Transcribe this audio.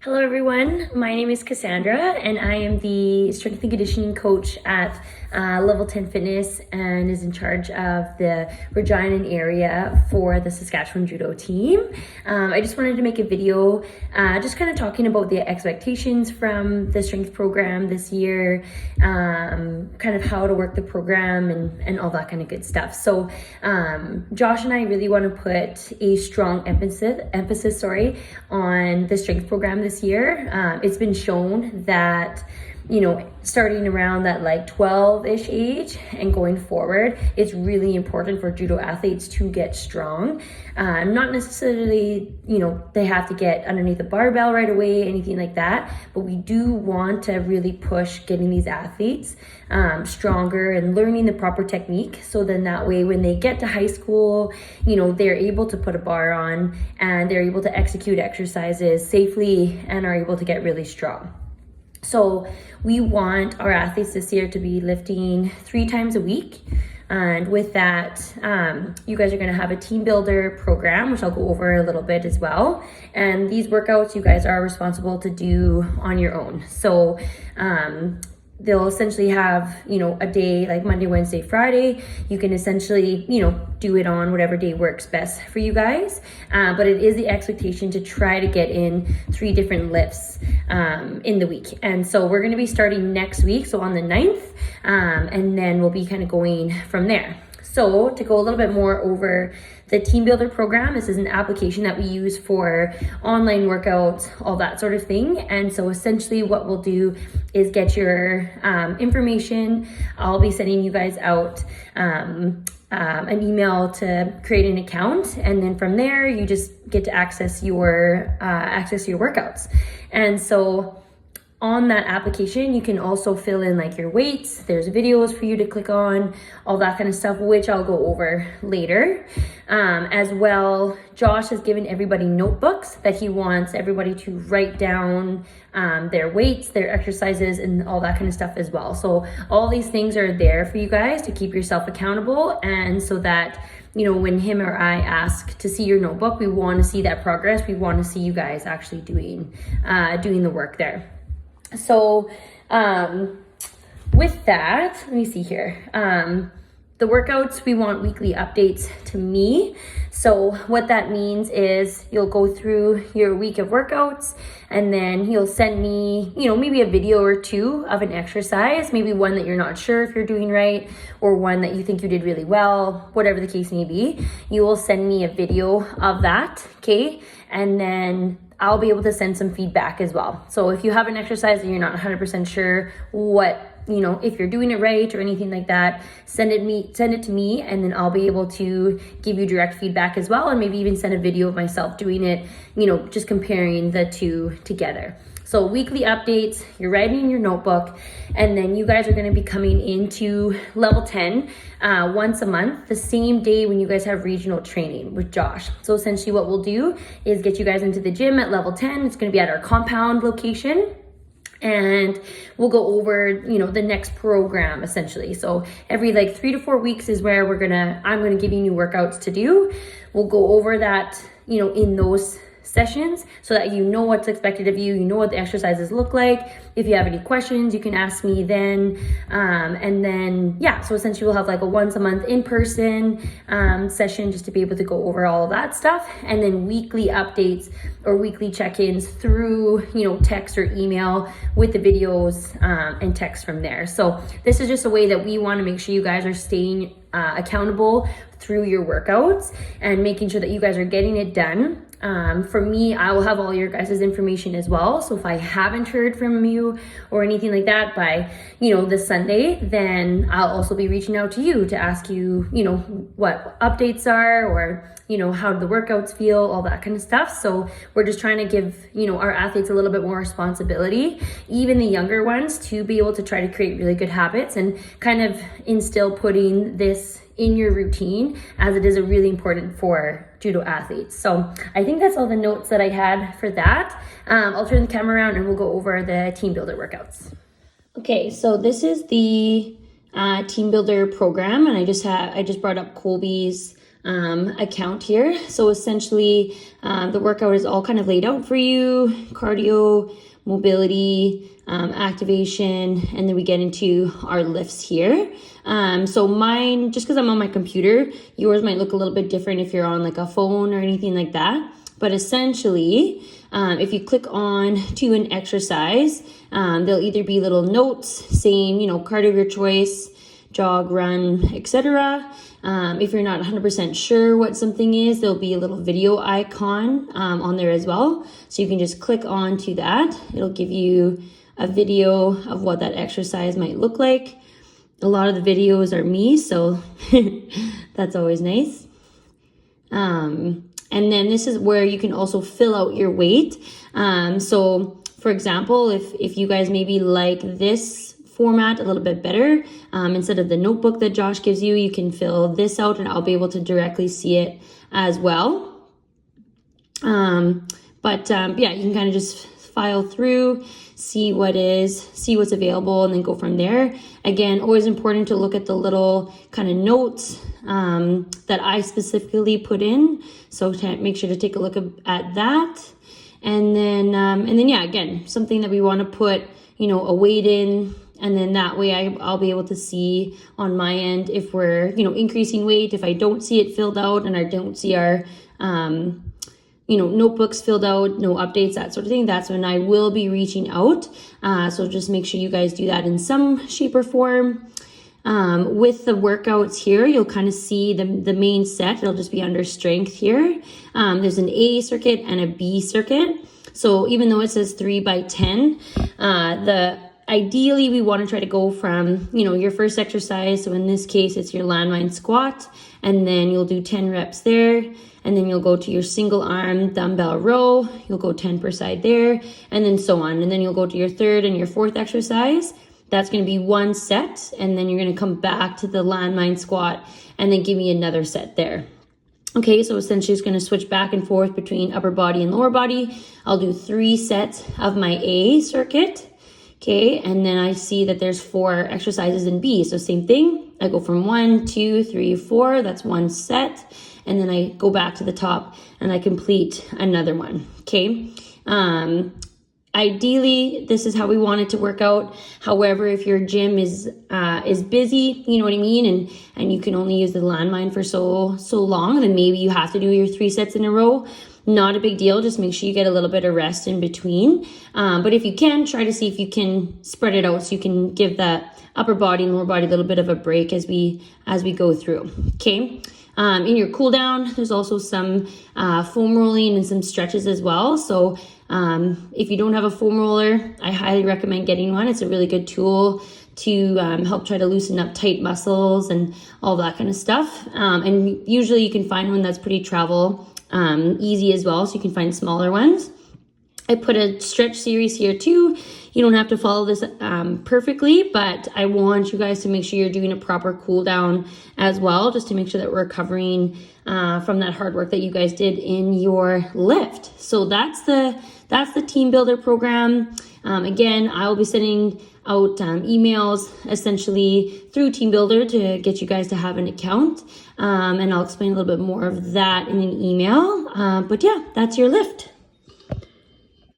Hello everyone, my name is Cassandra and I am the strength and conditioning coach at Level 10 Fitness and is in charge of the Regina area for the Saskatchewan Judo team. I just wanted to make a video just kind of talking about the expectations from the strength program this year, kind of how to work the program and all that kind of good stuff. So Josh and I really want to put a strong emphasis on the strength program this year. It's been shown that, you know, starting around that like 12-ish age and going forward, it's really important for judo athletes to get strong. Not necessarily, you know, they have to get underneath the barbell right away, anything like that, but we do want to really push getting these athletes stronger and learning the proper technique. So then that way, when they get to high school, you know, they're able to put a bar on and they're able to execute exercises safely and are able to get really strong. So we want our athletes this year to be lifting 3 times a week. And with that, you guys are going to have a team builder program, which I'll go over a little bit as well. And these workouts you guys are responsible to do on your own. So they'll essentially have, you know, a day like Monday, Wednesday, Friday. You can essentially, you know, do it on whatever day works best for you guys. But it is the expectation to try to get in 3 different lifts in the week. And so we're going to be starting next week, so on the 9th, and then we'll be kind of going from there. So to go a little bit more over the Team Builder program, this is an application that we use for online workouts, all that sort of thing. And so essentially what we'll do is get your information. I'll be sending you guys out an email to create an account. And then from there, you just get to access your workouts. And so on that application, you can also fill in like your weights. There's videos for you to click on, all that kind of stuff, which I'll go over later. As well, Josh has given everybody notebooks that he wants everybody to write down their weights, their exercises, and all that kind of stuff as well. So all these things are there for you guys to keep yourself accountable, and so that, you know, when him or I ask to see your notebook, we want to see that progress. We want to see you guys actually doing the work there. So with that, let me see here. The workouts, we want weekly updates to me. So what that means is you'll go through your week of workouts and then you'll send me, you know, maybe a video or 2 of an exercise, maybe one that you're not sure if you're doing right or one that you think you did really well, whatever the case may be. You will send me a video of that, okay? And then I'll be able to send some feedback as well. So if you have an exercise and you're not 100% sure what, you know, if you're doing it right or anything like that, send it to me, and then I'll be able to give you direct feedback as well, and maybe even send a video of myself doing it, you know, just comparing the 2 together. So weekly updates, you're writing in your notebook, and then you guys are going to be coming into Level 10 once a month, the same day when you guys have regional training with Josh. So essentially what we'll do is get you guys into the gym at Level 10. It's going to be at our compound location. And we'll go over, you know, the next program essentially. So every like 3 to 4 weeks is where I'm gonna give you new workouts to do. We'll go over that, you know, in those sessions so that you know what's expected of you, you know what the exercises look like. If you have any questions, you can ask me then. And then, yeah, so essentially we'll have like a once a month in-person session just to be able to go over all of that stuff. And then weekly updates or weekly check-ins through, you know, text or email with the videos and text from there. So this is just a way that we want to make sure you guys are staying accountable through your workouts and making sure that you guys are getting it done. For me, I will have all your guys' information as well. So if I haven't heard from you or anything like that by, you know, this Sunday, then I'll also be reaching out to you to ask you, you know, what updates are, or, you know, how do the workouts feel, all that kind of stuff. So we're just trying to give, you know, our athletes a little bit more responsibility, even the younger ones, to be able to try to create really good habits and kind of instill putting this in your routine, as it is a really important for judo athletes. So I think that's all the notes that I had for that. I'll turn the camera around and we'll go over the team builder workouts. Okay, so this is the team builder program, and I just brought up Colby's account here. So essentially, the workout is all kind of laid out for you: cardio, mobility, activation, and then we get into our lifts here. So mine, just because I'm on my computer, yours might look a little bit different if you're on like a phone or anything like that. But essentially, if you click on to an exercise, there'll either be little notes saying, cardio of your choice, jog, run, etc. If you're not 100% sure what something is, there'll be a little video icon on there as well. So you can just click on to that. It'll give you a video of what that exercise might look like. A lot of the videos are me, so that's always nice. And then this is where you can also fill out your weight. So for example, if you guys maybe like this format a little bit better, instead of the notebook that Josh gives you, you can fill this out and I'll be able to directly see it as well. Yeah, you can kind of just file through, see what's available, and then go from there. Again, always important to look at the little kind of notes that I specifically put in. So make sure to take a look at that. And then yeah, again, something that we want to put, a weight in, and then that way I'll be able to see on my end if we're, increasing weight. If I don't see it filled out and I don't see our, notebooks filled out, no updates, that sort of thing, that's when I will be reaching out. So just make sure you guys do that in some shape or form. With the workouts here, you'll kind of see the main set. It'll just be under strength here. There's an A circuit and a B circuit. So even though it says 3x10, ideally we want to try to go from, your first exercise. So in this case, it's your landmine squat, and then you'll do 10 reps there. And then you'll go to your single arm dumbbell row. You'll go 10 per side there, and then so on. And then you'll go to your third and your fourth exercise. That's going to be one set. And then you're going to come back to the landmine squat and then give me another set there. Okay, so essentially it's going to switch back and forth between upper body and lower body. I'll do 3 sets of my A circuit. Okay, and then I see that there's 4 exercises in B. So same thing. I go from 1, 2, 3, 4. That's one set. And then I go back to the top and I complete another one. Okay. Ideally, this is how we want it to work out. However, if your gym is busy, you know what I mean, and you can only use the landmine for so long, then maybe you have to do your 3 sets in a row. Not a big deal. Just make sure you get a little bit of rest in between. But if you can, try to see if you can spread it out so you can give that upper body and lower body a little bit of a break as we go through. Okay. In your cool down, there's also some foam rolling and some stretches as well. So if you don't have a foam roller, I highly recommend getting one. It's a really good tool to help try to loosen up tight muscles and all that kind of stuff. And usually you can find one that's pretty travel easy as well. So you can find smaller ones. I put a stretch series here too. You don't have to follow this perfectly, but I want you guys to make sure you're doing a proper cool down as well, just to make sure that we're recovering from that hard work that you guys did in your lift. So that's the team builder program. Again, I'll be sending out emails essentially through Team Builder to get you guys to have an account. And I'll explain a little bit more of that in an email. But yeah, that's your lift.